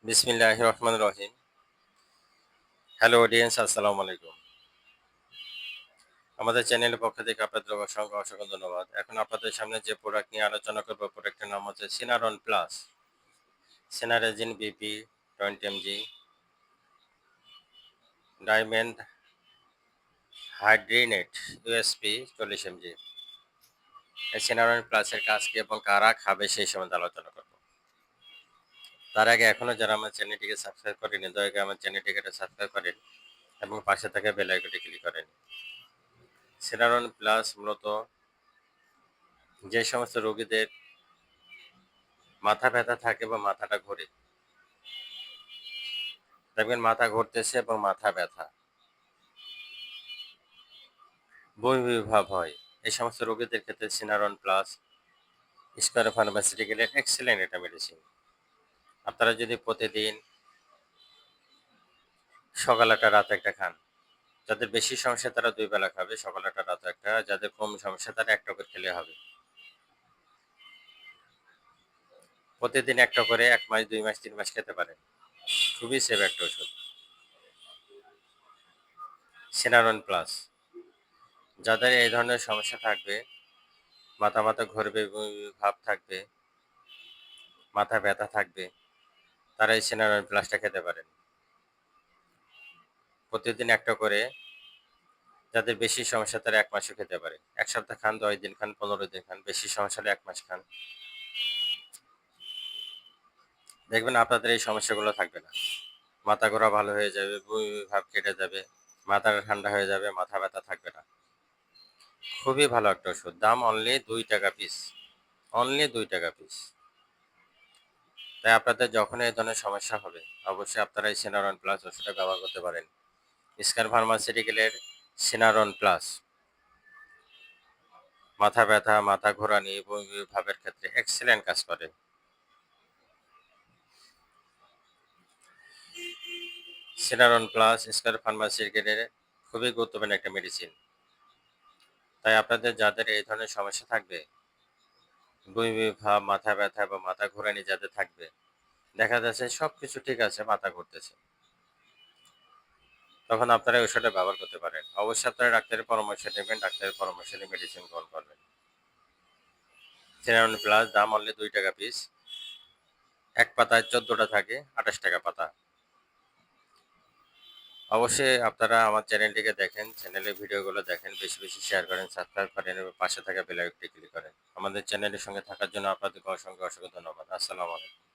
বিসমিল্লাহির রহমানির রহিম। Hello audience, আসসালামু আলাইকুম। আমাদের চ্যানেলের পক্ষ থেকে আপনাদের অসংখ্য অসংখ্য ধন্যবাদ। এখন আপনাদের সামনে যে প্রোডাক্ট নিয়ে আলোচনা করব, প্রোডাক্টের নাম হচ্ছে সিনারন plus. Cinnarizine BP 20 mg, dimenhydrinate USP 40 mg। এই সিনারন প্লাসের কাজ কি এবং কারা খাবে সেই সম্বন্ধে আলোচনা করব। তার আগে এখনো যারা আমার চ্যানেলটিকে সাবস্ক্রাইব করেনি, দয়া করে আমার চ্যানেলটিকে সাবস্ক্রাইব করেন এবং পাশে থাকা বেল আইকনটি ক্লিক করেন। সিনারন প্লাস মূলত যে সমস্ত রোগীদের মাথা ব্যথা থাকে বা মাথাটা ঘোরে, দেখবেন মাথা ঘুরতেছে এবং মাথা ব্যথা, বমি ভাব হয়, এই সমস্ত রোগীদের ক্ষেত্রে সিনারন প্লাস স্কয়ার ফার্মাসিউটিক্যালের এক্সেলেন্ট একটা মেডিসিন। আপনারা যদি প্রতিদিন সকাল একটা রাত একটা খান, যাদের বেশি সমস্যা তারা 2 বেলা খাবে, সকাল একটা রাত একটা, যাদের কম সমস্যা তারা একটা করে খেলে হবে। প্রতিদিন একটা করে 1 মাস 2 মাস 3 মাস খেতে পারেন। খুবই সেফ একটা ওষুধ সিনারন প্লাস। যাদের এই ধরনের সমস্যা থাকবে, মাথা মাথা ঘুরবে, বমি ভাব থাকবে, মাথা ব্যথা থাকবে, তারা এই সিনারন প্লাসটা খেতে পারেন। প্রতিদিন একটা করে, যাদের বেশি সমস্যা তারা 1 মাসও খেতে পারে। 1 সপ্তাহ খান, 10 দিন খান, 15 দিন খান, বেশি সমস্যা হলে 1 মাস খান। দেখবেন আপনাদের এই সমস্যাগুলো থাকবে না। মাথা ঘোরা ভালো হয়ে যাবে, বমি ভাব কেটে যাবে, মাথাটা ঠান্ডা হয়ে যাবে, মাথা ব্যথা থাকবে না। খুবই ভালো একটা ওষুধ। দাম অনলি 2 টাকা পিস। অনলি 2 টাকা পিস। তাই আপনাদের যখন এই ধরনের সমস্যা হবে, অবশ্যই আপনারা এই সিনারন প্লাস ওষুধটা ব্যবহার করতে পারেন। স্কয়ার ফার্মাসিউটিক্যালের সিনারন প্লাস মাথা ব্যথা, মাথা ঘোরানি, বমি ভাবের ক্ষেত্রে এক্সেলেন্ট কাজ করে। সিনারন প্লাস স্কয়ার ফার্মাসিউটিক্যালের খুবই গুরুত্বপূর্ণ একটা মেডিসিন। তাই আপনাদের যাদের এই ধরনের সমস্যা থাকবে, বমি ভাব, মাথা ব্যথা বা মাথা ঘোরানি যাদের থাকবে, দেখা যাচ্ছে সবকিছু ঠিক আছে, মাথা ঘুরতেছে, তখন আপনারা এই ওষুধটা ব্যবহার করতে পারেন। অবশ্যই আপনারা ডাক্তারের পরামর্শ নেবেন, ডাক্তারের পরামর্শ নিয়ে মেডিসিন গ্রহণ করবেন। সিনারন প্লাস দাম অনলি 2 টাকা পিস। এক পাতায় 14টা থাকে, 28 টাকা পাতা। অবশ্যই আপনারা আমার চ্যানেলটিকে দেখেন, চ্যানেলের ভিডিওগুলো দেখেন, বেশি বেশি শেয়ার করেন, সাবস্ক্রাইব করেন এবং পাশে থাকা বেল আইকনটি ক্লিক করেন। আমাদের চ্যানেলের সঙ্গে থাকার জন্য আপনাদেরকে অসংখ্য অসংখ্য ধন্যবাদ। আসসালামু আলাইকুম।